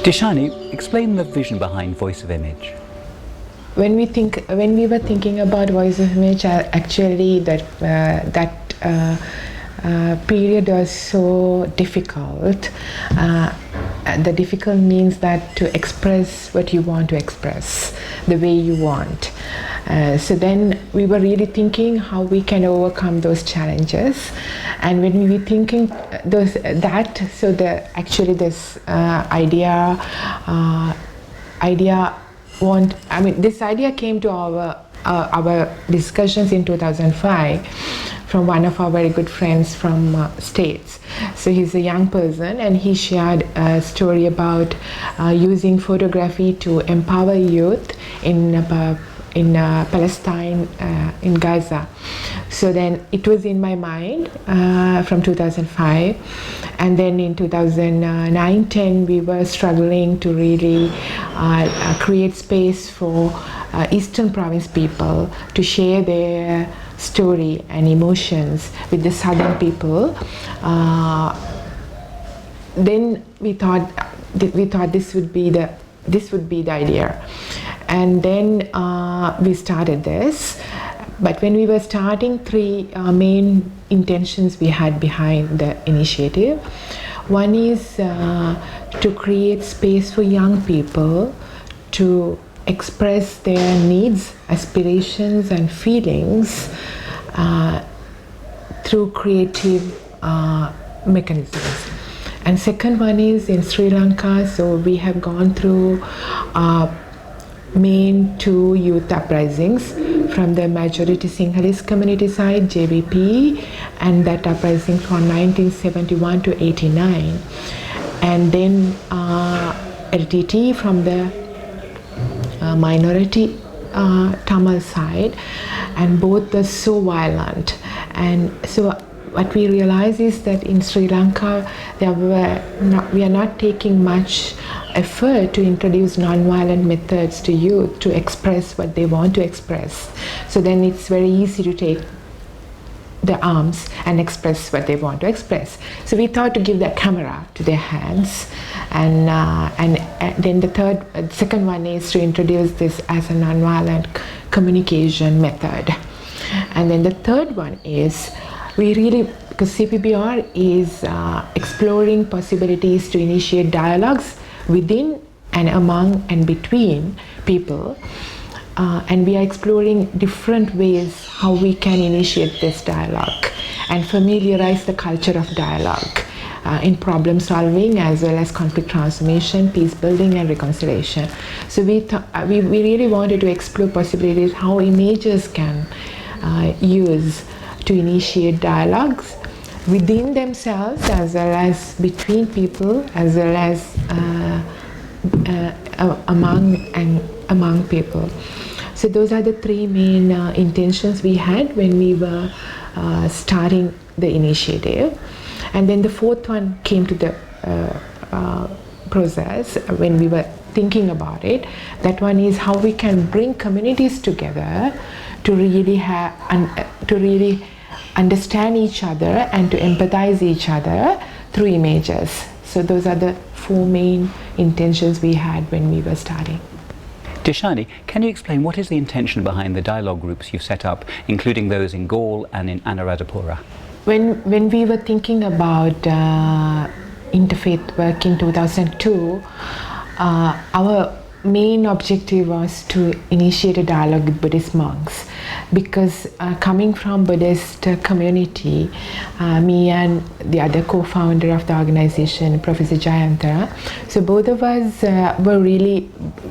Dishani, explain the vision behind Voice of Image. When we were thinking about Voice of Image, actually that period was so difficult. The difficult means that to express what you want to express the way you want. So then we were really thinking how we can overcome those challenges, and when we were thinking this idea came to our discussions in 2005 from one of our very good friends from States. So he's a young person, and he shared a story about using photography to empower youth in Palestine, in Gaza. So then it was in my mind from 2005, and then in 2009-10 we were struggling to really create space for Eastern Province people to share their story and emotions with the Southern people. Then we thought this would be the idea, and then we started this. But when we were starting, three main intentions we had behind the initiative. One is to create space for young people to express their needs, aspirations and feelings through creative mechanisms. And second one is in Sri Lanka, so we have gone through main two youth uprisings from the majority Sinhalese community side, JVP, and that uprising from 1971 to 89, and then LTT from the minority Tamil side, and both are so violent. And so what we realize is that in Sri Lanka we are not taking much effort to introduce non-violent methods to youth to express what they want to express. So then it's very easy to take the arms and express what they want to express. So we thought to give the camera to their hands, and then the second one is to introduce this as a non-violent communication method. And then the third one is because CPBR is exploring possibilities to initiate dialogues within and among and between people, and we are exploring different ways how we can initiate this dialogue and familiarize the culture of dialogue in problem solving as well as conflict transformation, peace building and reconciliation. So we really wanted to explore possibilities how images can use to initiate dialogues within themselves as well as between people as well as among people. So those are the three main intentions we had when we were starting the initiative. And then the fourth one came to the process when we were thinking about it. That one is how we can bring communities together to really understand each other and to empathize each other through images. So those are the four main intentions we had when we were starting. Dishani, can you explain what is the intention behind the dialogue groups you've set up, including those in Gaul and in Anuradhapura? When we were thinking about interfaith work in 2002, our main objective was to initiate a dialogue with Buddhist monks, because coming from Buddhist community, me and the other co-founder of the organization, Professor Jayaweera, so both of us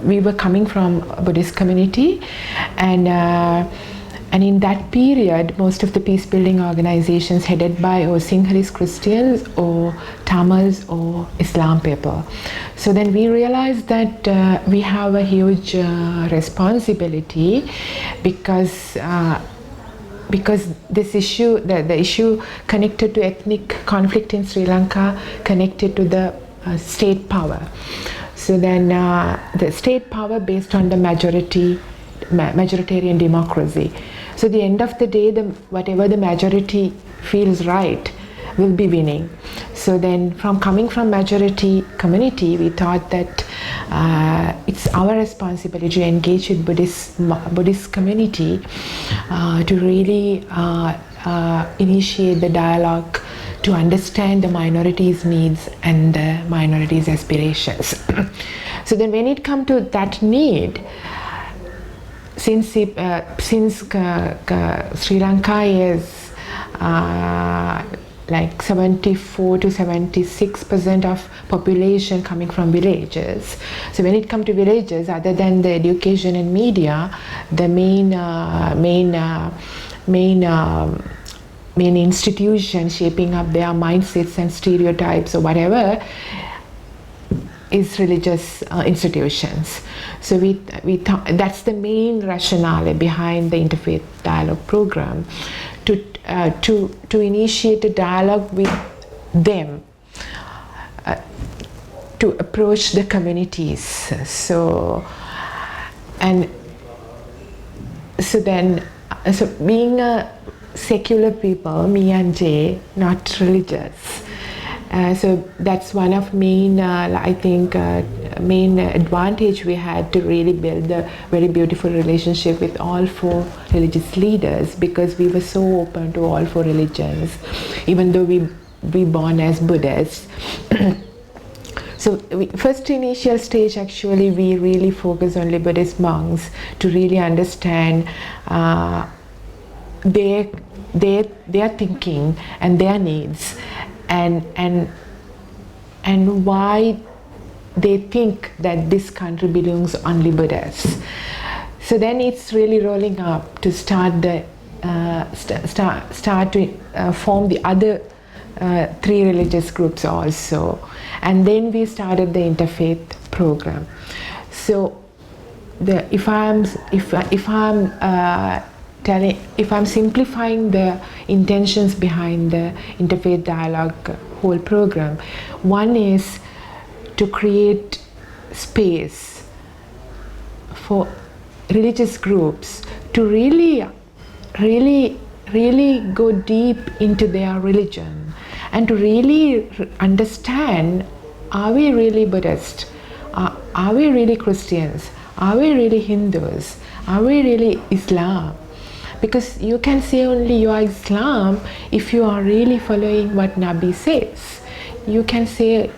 we were coming from a Buddhist community, and in that period, most of the peace building organizations headed by or Sinhalese Christians or Tamils or Islam people. So then we realized that we have a huge responsibility because this issue, the issue connected to ethnic conflict in Sri Lanka, connected to the state power. So then the state power based on the majoritarian democracy. So at the end of the day, whatever the majority feels right, will be winning. So then coming from majority community, we thought that it's our responsibility to engage with Buddhist community to really initiate the dialogue to understand the minorities' needs and the minorities' aspirations. So then when it comes to that need, since Sri Lanka is like 74 to 76% of population coming from villages. So when it comes to villages, other than the education and media, the main institution shaping up their mindsets and stereotypes or whatever is religious institutions. So we thought that's the main rationale behind the Interfaith Dialogue Program, to initiate a dialogue with them, to approach the communities. So being a secular people, me and Jay, not religious. So that's one of main advantage we had to really build a very beautiful relationship with all 4 religious leaders, because we were so open to all 4 religions, even though we born as Buddhists. So first initial stage, actually, we really focus on Buddhist monks to really understand their thinking and their needs, and why they think that this country belongs only Buddhists. So then it's really rolling up to start to form the other 3 religious groups also, and then we started the interfaith program. So if I'm simplifying the intentions behind the Interfaith Dialogue whole program, one is to create space for religious groups to really go deep into their religion and to really understand, are we really Buddhist? Are we really Christians? Are we really Hindus? Are we really Islam? Because you can say only you are Islam if you are really following what Nabi says. You can say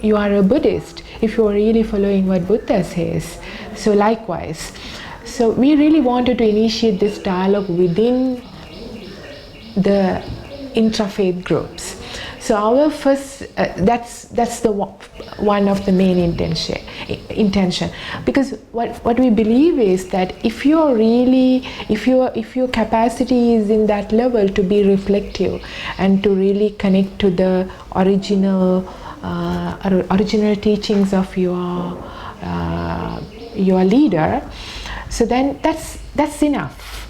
you are a Buddhist if you are really following what Buddha says. So likewise. So we really wanted to initiate this dialogue within the intrafaith groups. So our first, that's the one of the main intention, because what we believe is that if your capacity is in that level to be reflective and to really connect to the original teachings of your leader, so then that's enough.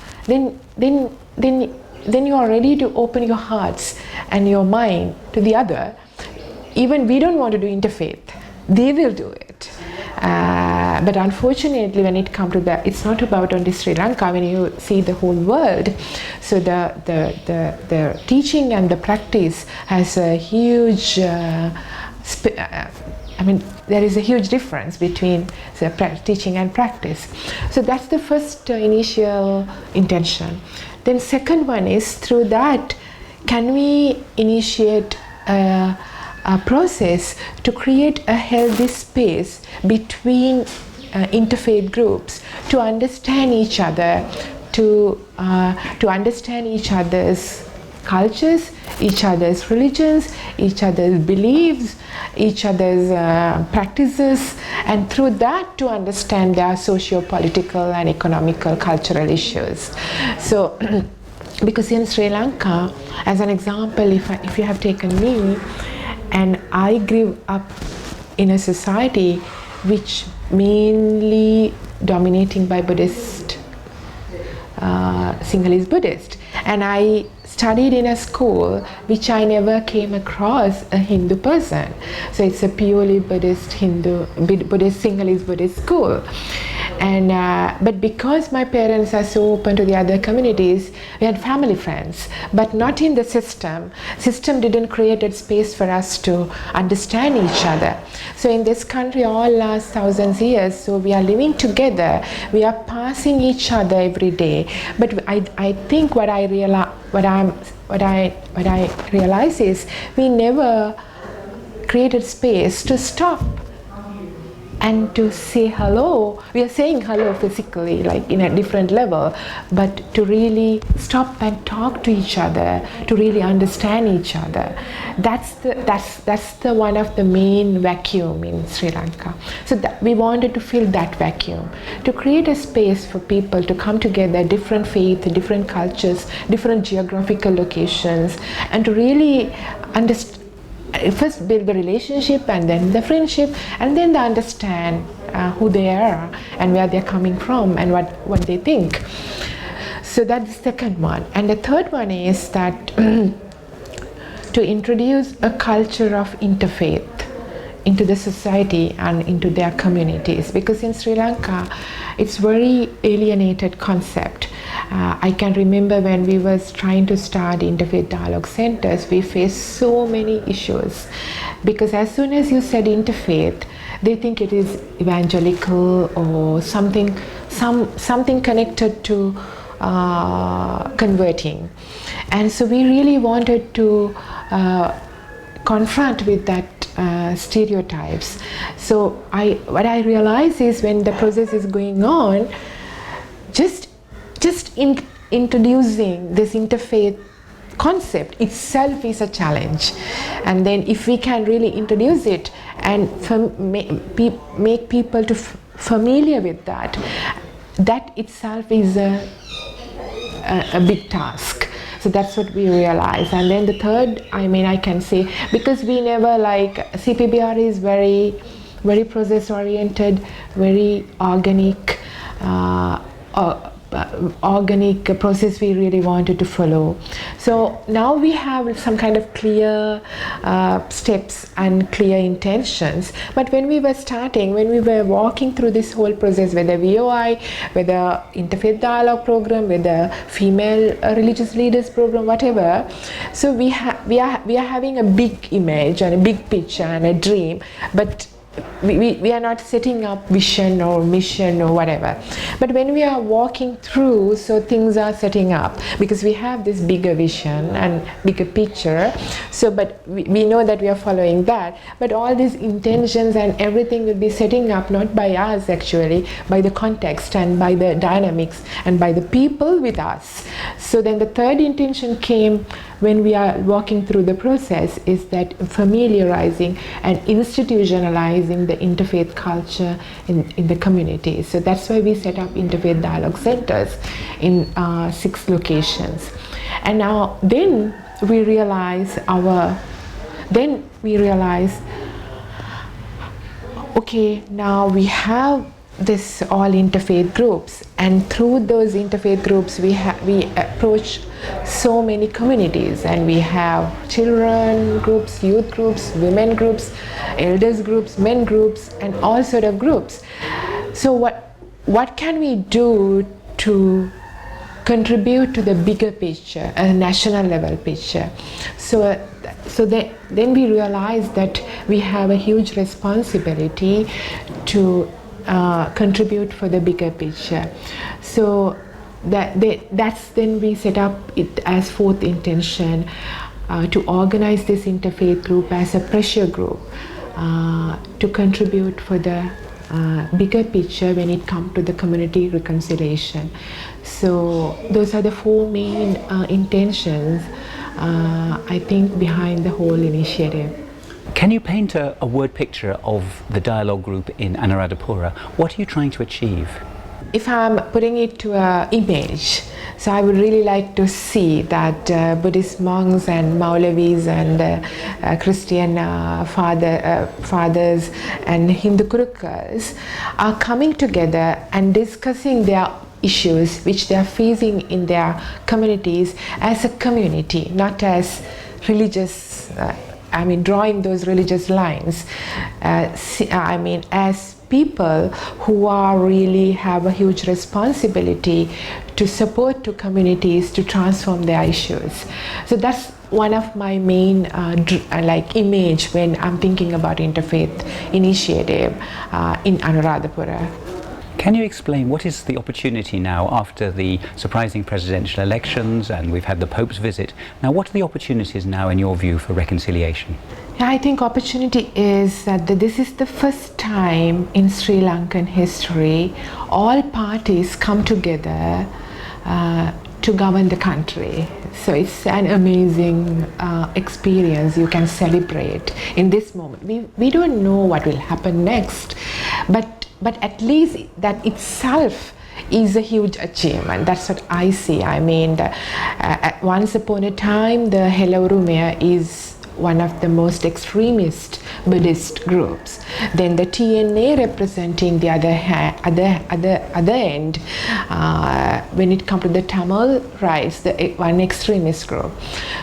Then you are ready to open your hearts and your mind to the other. Even we don't want to do interfaith, they will do it. But unfortunately, when it comes to that, it's not about only Sri Lanka. When you see the whole world, so the teaching and the practice has a huge. There is a huge difference between the teaching and practice. So that's the first initial intention. Then second one is, through that, can we initiate a process to create a healthy space between interfaith groups to understand each other, to understand each other's cultures, each other's religions, each other's beliefs, each other's practices, and through that to understand their socio-political and economical, cultural issues. So, because in Sri Lanka, as an example, if you have taken me, and I grew up in a society which mainly dominating by Buddhist, Sinhalese Buddhist, and I studied in a school which I never came across a Hindu person. So it's a purely Buddhist Sinhalese Buddhist school. And but because my parents are so open to the other communities, we had family friends, but not in the system. System didn't create a space for us to understand each other. So in this country, all last thousands years, so we are living together. We are passing each other every day. But I think what I realize is we never created space to stop and to say hello. We are saying hello physically, like in a different level, but to really stop and talk to each other, to really understand each other. That's the one of the main vacuum in Sri Lanka. So that we wanted to fill that vacuum, to create a space for people to come together, different faith, different cultures, different geographical locations, and to really understand. First build the relationship, and then the friendship, and then they understand who they are and where they're coming from and what they think. So that's the second one. And the third one is that to introduce a culture of interfaith into the society and into their communities, because in Sri Lanka it's very alienated concept. I can remember when we was trying to start interfaith dialogue centers, we faced so many issues, because as soon as you said interfaith, they think it is evangelical or something connected to converting. And so we really wanted to confront with that stereotypes. So what I realize is, when the process is going on, just introducing this interfaith concept itself is a challenge. And then if we can really introduce it and make people to familiar with that itself is a big task. So that's what we realize. And then the third, I can say, because we never CPBR is very, very process oriented, very organic, organic process we really wanted to follow. So now we have some kind of clear steps and clear intentions. But when we were starting, when we were walking through this whole process, whether VOI, whether interfaith dialogue program, whether female religious leaders program, whatever, so we are having a big image and a big picture and a dream, but we are not setting up vision or mission or whatever. But when we are walking through, so things are setting up, because we have this bigger vision and bigger picture. So but we know that we are following that, but all these intentions and everything will be setting up not by us actually, by the context and by the dynamics and by the people with us. So then the third intention came when we are walking through the process, is that familiarizing and institutionalizing the interfaith culture in the community. So that's why we set up interfaith dialogue centers in 6 locations. And now then we realize okay, now we have this all interfaith groups, and through those interfaith groups we approach so many communities, and we have children groups, youth groups, women groups, elders groups, men groups, and all sort of groups. So what can we do to contribute to the bigger picture, a national level picture? So then we realize that we have a huge responsibility to contribute for the bigger picture. So that's then we set up it as 4th intention, to organize this interfaith group as a pressure group to contribute for the bigger picture when it comes to the community reconciliation. So those are the 4 main intentions I think behind the whole initiative. Can you paint a word picture of the dialogue group in Anuradhapura? What are you trying to achieve? If I'm putting it to an image, so I would really like to see that Buddhist monks and Maulavis and Christian fathers and Hindu Gurukuls are coming together and discussing their issues which they are facing in their communities as a community, not as religious, drawing those religious lines, as people who are really have a huge responsibility to support to communities to transform their issues. So that's one of my main image when I'm thinking about interfaith initiative in Anuradhapura. Can you explain what is the opportunity now after the surprising presidential elections, and we've had the Pope's visit? Now, what are the opportunities now in your view for reconciliation? I think opportunity is that this is the first time in Sri Lankan history all parties come together to govern the country. So it's an amazing experience you can celebrate in this moment. We don't know what will happen next, but at least that itself is a huge achievement. That's what I see. I mean, once upon a time, the Helaurumeya is one of the most extremist Buddhist groups. Then the TNA representing the other end, when it comes to the Tamil rights, one extremist group.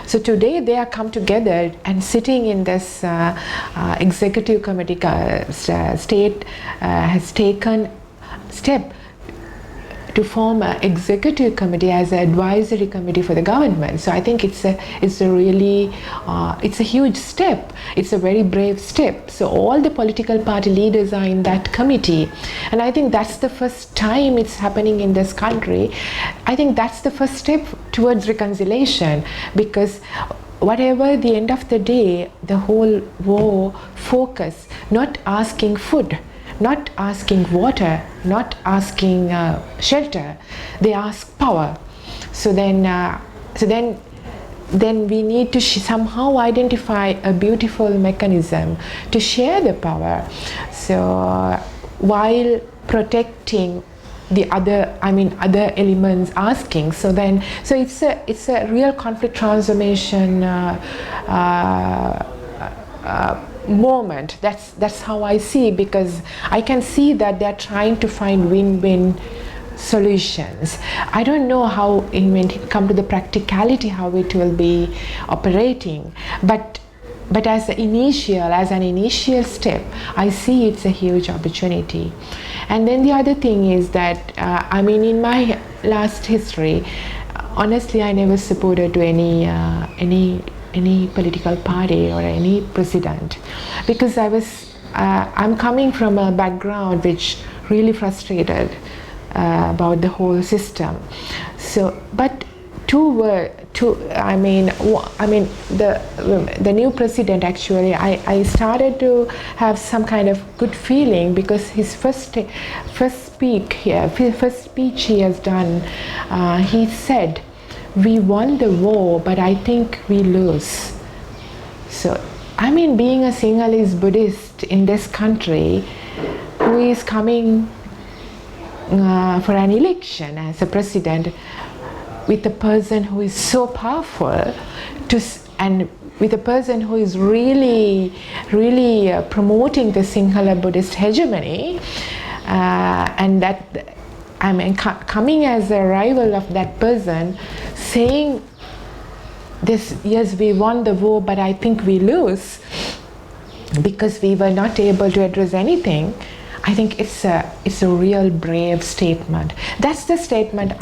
So today they are come together and sitting in this executive committee, state has taken step to form an executive committee as an advisory committee for the government. So I think it's a huge step. It's a very brave step. So all the political party leaders are in that committee, and I think that's the first time it's happening in this country. I think that's the first step towards reconciliation, because whatever the end of the day, the whole war focus, not asking food, not asking water, not asking shelter, they ask power. So then we need to somehow identify a beautiful mechanism to share the power. So while protecting the other elements asking. So it's a real conflict transformation moment. That's how I see, because I can see that they're trying to find win-win solutions. I don't know how when it comes to the practicality how it will be operating, but as an initial step, I see it's a huge opportunity. And then the other thing is that in my last history, honestly, I never supported to any political party or any president, because I'm coming from a background which really frustrated about the whole system. So, but the new president, actually, I started to have some kind of good feeling, because his first speech he has done, he said, "We won the war, but I think we lose." So, being a Sinhalese Buddhist in this country who is coming for an election as a president with a person who is so powerful, and with a person who is really promoting the Sinhala Buddhist hegemony, and that coming as a rival of that person, saying this, yes, we won the war, but I think we lose because we were not able to address anything. I think it's a real brave statement. That's the statement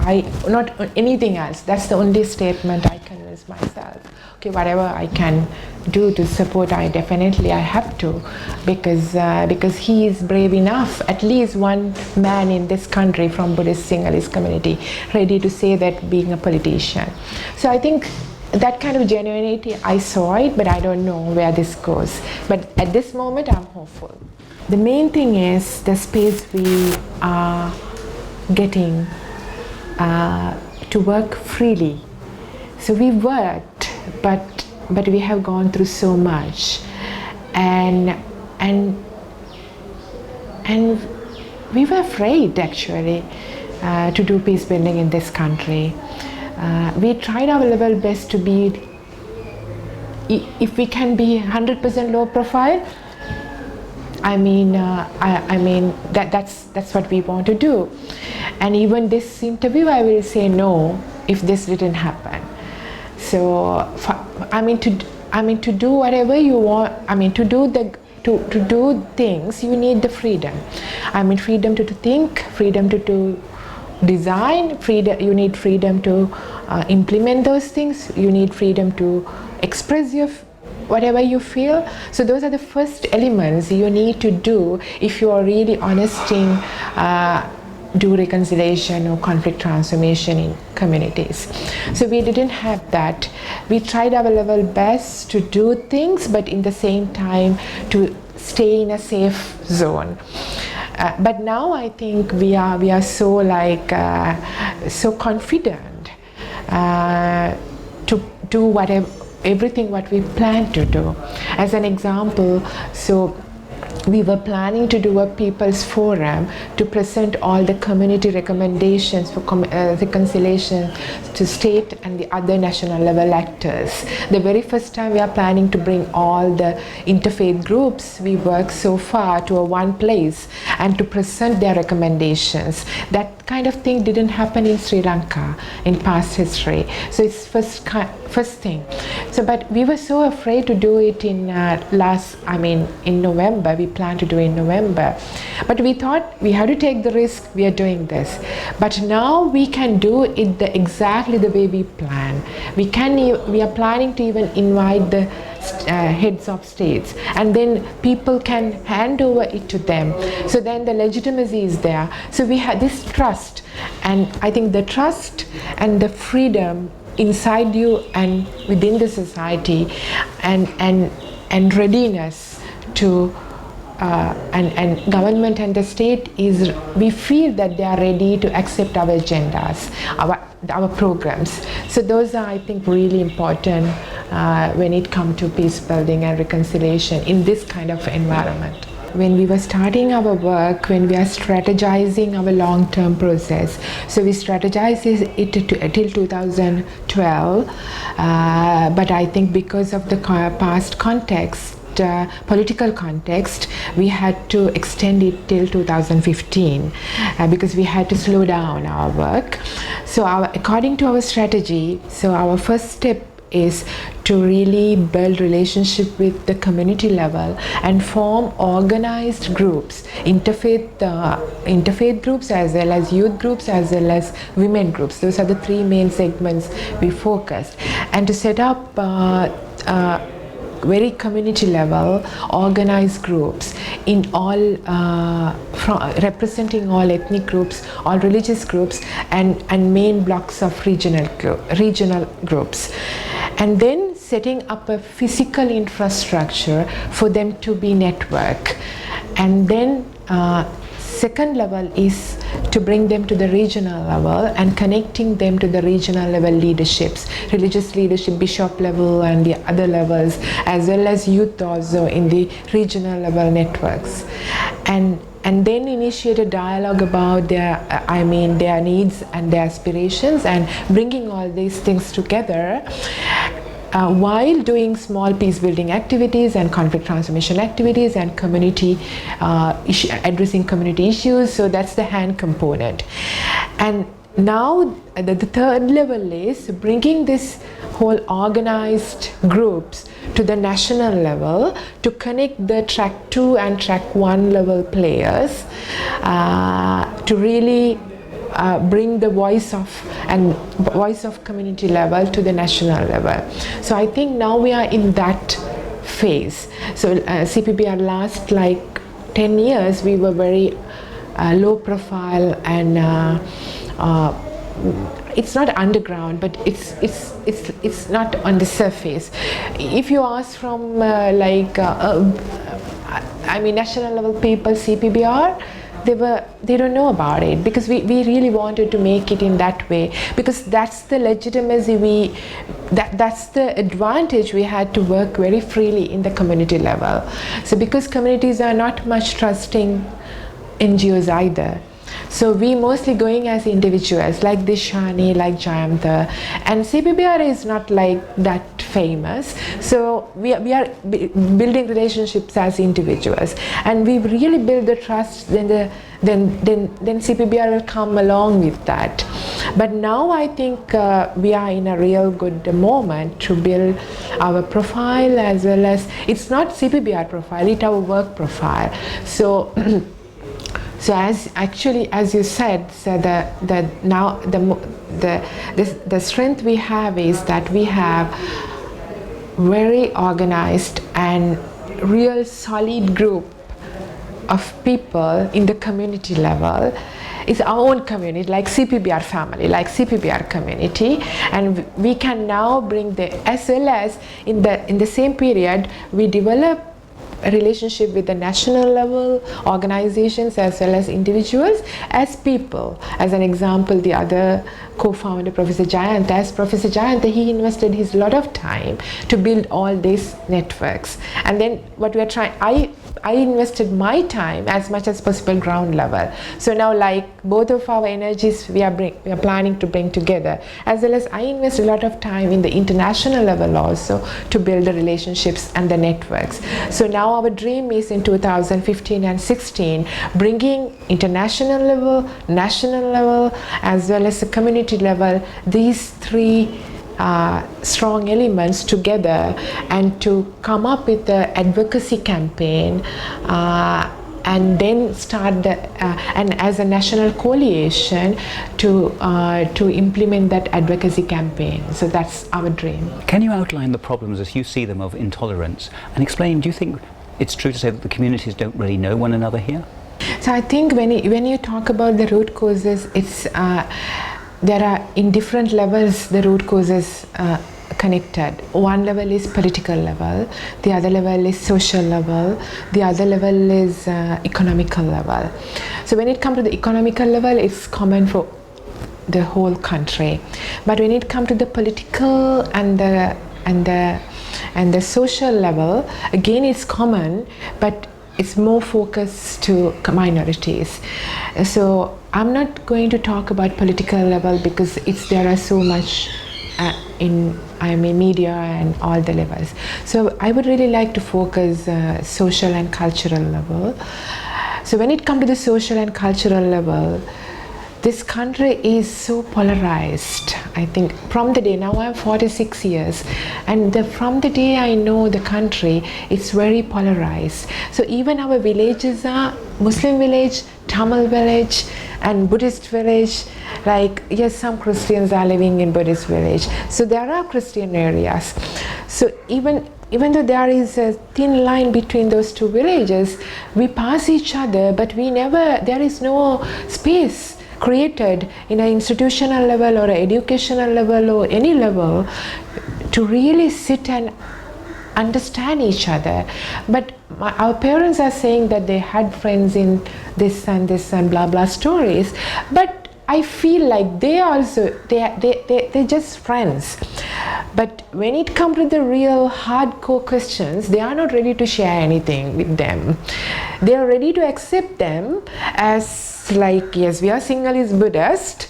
not anything else. That's the only statement I convince myself. Okay, whatever I can do to support, I have to, because he is brave enough. At least one man in this country from Buddhist Sinhalese community ready to say that, being a politician. So I think that kind of genuinity, I saw it, but I don't know where this goes. But at this moment, I'm hopeful. The main thing is the space we are getting to work freely. So we worked, but we have gone through so much, and we were afraid, actually, to do peace building in this country. We tried our level best to be, if we can be 100% low profile. That's what we want to do. And even this interview, I will say no if this didn't happen. So, to do whatever you want. To to do things, you need the freedom. I mean, freedom to think, freedom to design, freedom, you need freedom to implement those things, you need freedom to express your whatever you feel. So those are the first elements you need to do if you are really honest in do reconciliation or conflict transformation in communities. So we didn't have that. We tried our level best to do things, but in the same time to stay in a safe zone. But now I think we are so like so confident to do everything what we plan to do. As an example, so we were planning to do a people's forum to present all the community recommendations for reconciliation to state and the other national level actors. The very first time we are planning to bring all the interfaith groups we work so far to a one place and to present their recommendations. That kind of thing didn't happen in Sri Lanka in past history. So it's first thing. So but we were so afraid to do it in in November. We planned to do in November, but we thought we had to take the risk. We are doing this, but now we can do it exactly the way we plan. We are planning to even invite the heads of states, and then people can hand over it to them. So then the legitimacy is there. So we have this trust, and I think the trust and the freedom inside you and within the society, and readiness to and government and the state is, we feel that they are ready to accept our agendas, our programs. So those are, I think, really important when it comes to peace building and reconciliation in this kind of environment. When we were starting our work, when we are strategizing our long-term process, so we strategized it till 2012, but I think because of the past context, political context, we had to extend it till 2015 because we had to slow down our work. So according to our strategy, so our first step is to really build relationship with the community level and form organized groups, interfaith groups as well as youth groups as well as women groups. Those are the three main segments we focused, and to set up very community level organized groups in all representing all ethnic groups, all religious groups, and main blocks of regional groups, and then setting up a physical infrastructure for them to be network. And then second level is to bring them to the regional level and connecting them to the regional level leaderships, religious leadership, bishop level and the other levels, as well as youth also in the regional level networks. And then initiate a dialogue about their needs and their aspirations, and bringing all these things together while doing small peace building activities and conflict transformation activities and community addressing community issues. So that's the hand component. And now the third level is bringing this whole organized groups to the national level to connect the track 2 and track 1 level players to really bring the voice of community level to the national level. So I think now we are in that phase. So CPBR last like 10 years we were very low profile, and it's not underground, but it's not on the surface. If you ask from national level people, CPBR, they don't know about it, because we really wanted to make it in that way, because that's the legitimacy that's the advantage we had to work very freely in the community level. So because communities are not much trusting NGOs either, so we mostly going as individuals like Dishani, like Jayaweera, and CPBR is not like that famous. So we are building relationships as individuals, and we really build the trust. Then CPBR will come along with that. But now I think we are in a real good moment to build our profile, as well as it's not CPBR profile, it's our work profile. So so as you said, so the strength we have is that we have very organized and real solid group of people in the community level. It's our own community, like CPBR family, like CPBR community, and we can now bring as well as in the same period we develop a relationship with the national level organizations as well as individuals as people. As an example, the other co-founder, Professor Jayanta, as Professor Jayanta, he invested his lot of time to build all these networks. And then what we are trying, I invested my time as much as possible ground level. So now, like both of our energies we are planning to bring together, as well as I invest a lot of time in the international level also to build the relationships and the networks. So now our dream is in 2015 and 16 bringing international level, national level, as well as the community level, these three strong elements together, and to come up with the advocacy campaign, and then start and as a national coalition to implement that advocacy campaign. So that's our dream. Can you outline the problems as you see them of intolerance and explain, do you think it's true to say that the communities don't really know one another here? So I think when you talk about the root causes, it's there are in different levels the root causes connected. One level is political level, the other level is social level, the other level is economical level. So when it comes to the economical level, it's common for the whole country. But when it comes to the political and the social level, again it's common, but it's more focused to minorities. So I'm not going to talk about political level because there are so much in media and all the levels. So I would really like to focus social and cultural level. So when it comes to the social and cultural level, this country is so polarized. I think from the day, now I'm 46 years, and from the day I know the country, it's very polarized. So even our villages are Muslim village, Tamil village, and Buddhist village. Like, yes, some Christians are living in Buddhist village. So there are Christian areas. So even though there is a thin line between those two villages, we pass each other, but there is no space created in an institutional level or an educational level or any level to really sit and understand each other. But our parents are saying that they had friends in this and blah blah stories, but I feel like they're just friends. But when it comes to the real hardcore questions, they are not ready to share anything with them. They are ready to accept them as like, yes, we are Sinhalese Buddhist,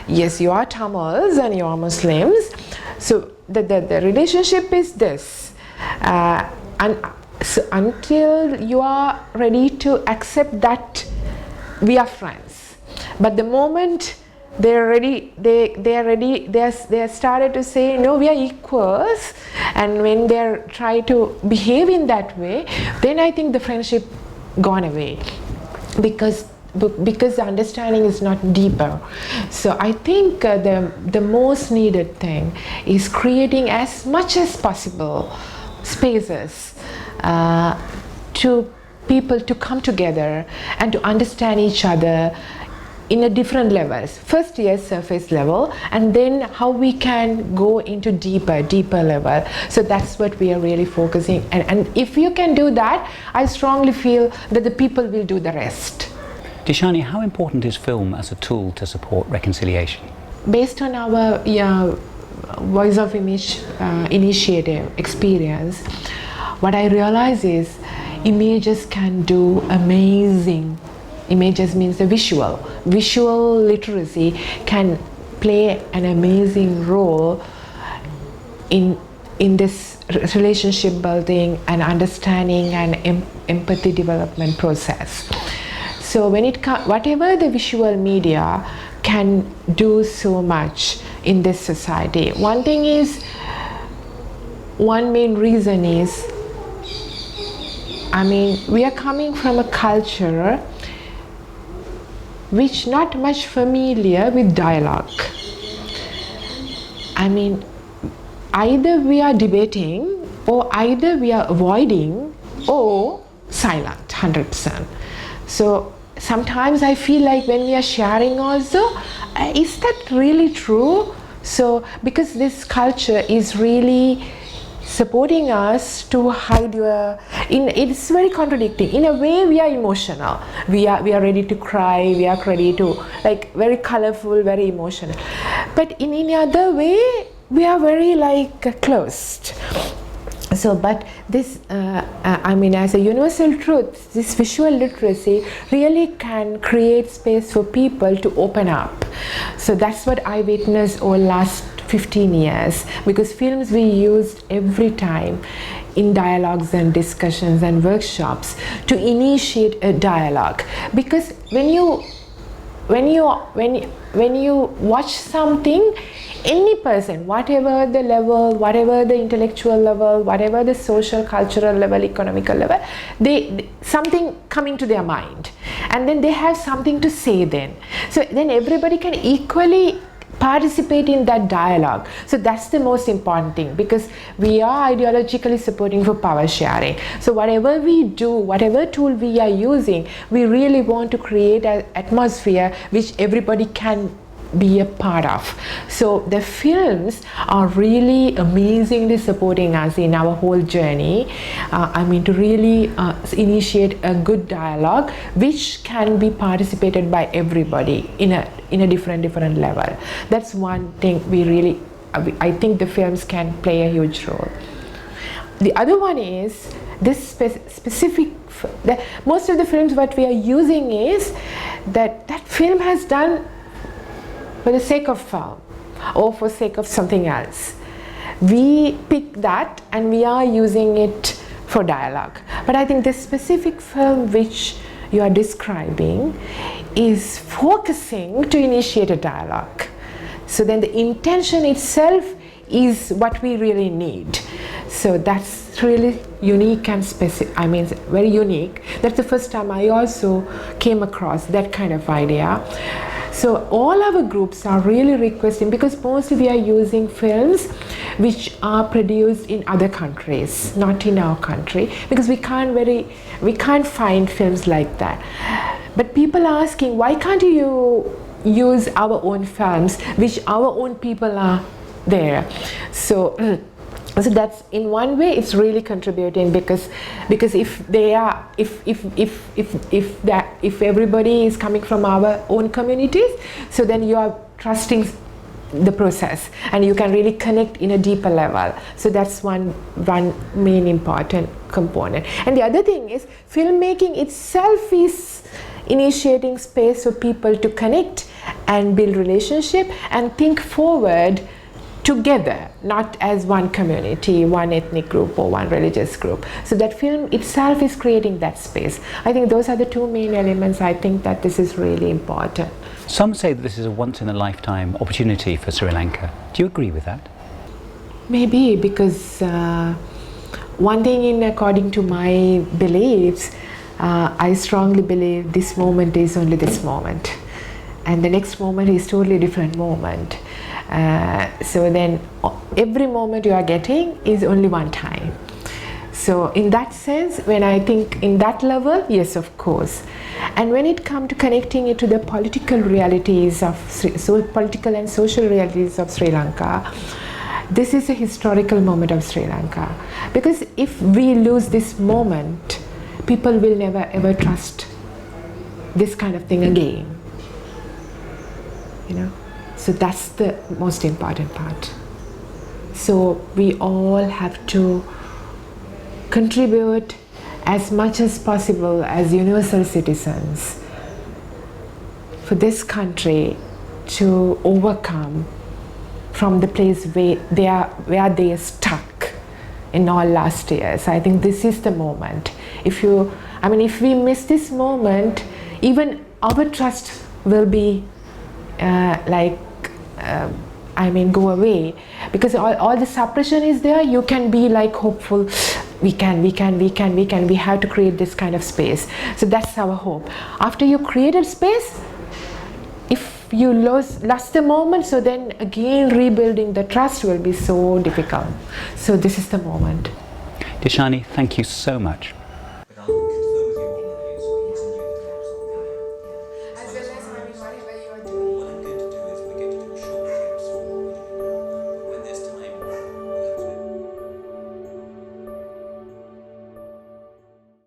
yes, you are Tamils and you are Muslims. So the relationship is this. And so until you are ready to accept that we are friends, but the moment they are started to say no, we are equals, and when they are try to behave in that way, then I think the friendship gone away, because the understanding is not deeper. So I think the most needed thing is creating as much as possible spaces to people to come together and to understand each other in a different levels. First, yes, surface level, and then how we can go into deeper level. So that's what we are really focusing. And if you can do that, I strongly feel that the people will do the rest. Dishani, how important is film as a tool to support reconciliation? Based on our Voice of Image initiative experience, what I realize is images can do amazing. Images means the visual literacy can play an amazing role in this relationship building and understanding and empathy development process. So when whatever the visual media can do so much in this society. One thing is, one main reason is, we are coming from a culture which not much familiar with dialogue. Either we are debating, or either we are avoiding, or silent 100%. So sometimes I feel like when we are sharing also, is that really true? So because this culture is really supporting us to hide it's very contradicting. In a way, we are emotional, we are ready to cry, we are ready to, like, very colorful, very emotional, but in any other way we are very closed. So, but this, as a universal truth, this visual literacy really can create space for people to open up. So that's what I witnessed over last 15 years, because films we used every time in dialogues and discussions and workshops to initiate a dialogue. Because when you watch something, any person, whatever the level, whatever the intellectual level, whatever the social, cultural level, economical level, they something coming to their mind, and then they have something to say then. So then everybody can equally participate in that dialogue. So that's the most important thing, because we are ideologically supporting for power sharing. So whatever we do, whatever tool we are using, we really want to create an atmosphere which everybody can be a part of. So the films are really amazingly supporting us in our whole journey. To really initiate a good dialogue which can be participated by everybody in a different level. That's one thing I think the films can play a huge role. The other one is this specific, most of the films what we are using is that film has done for the sake of film or for sake of something else. We pick that and we are using it for dialogue. But I think this specific film which you are describing is focusing to initiate a dialogue. So then the intention itself is what we really need. So that's really unique and specific, very unique. That's the first time I also came across that kind of idea. So all our groups are really requesting, because mostly we are using films which are produced in other countries, not in our country, because we can't find films like that. But people are asking, why can't you use our own films, which our own people are there? So that's, in one way, it's really contributing, because if everybody is coming from our own communities, so then you are trusting the process and you can really connect in a deeper level. So that's one main important component. And the other thing is, filmmaking itself is initiating space for people to connect and build relationship and think forward together, not as one community, one ethnic group or one religious group. So that film itself is creating that space. I think those are the two main elements. I think that this is really important. Some say that this is a once-in-a-lifetime opportunity for Sri Lanka. Do you agree with that? Maybe, because one thing, according to my beliefs, I strongly believe this moment is only this moment, and the next moment is totally different moment. So then every moment you are getting is only one time. So in that sense, when I think in that level, yes, of course. And when it comes to connecting it to the political realities of political and social realities of Sri Lanka, this is a historical moment of Sri Lanka. Because if we lose this moment, people will never ever trust this kind of thing again. So that's the most important part. So we all have to contribute as much as possible as universal citizens for this country to overcome from the place where they are stuck in all last years. I think this is the moment. If we miss this moment, even our trust will be go away, because all the suppression is there. You can be like hopeful, we have to create this kind of space. So that's our hope. After you created space, if you lost the moment, so then again rebuilding the trust will be so difficult. So this is the moment. Dishani, thank you so much.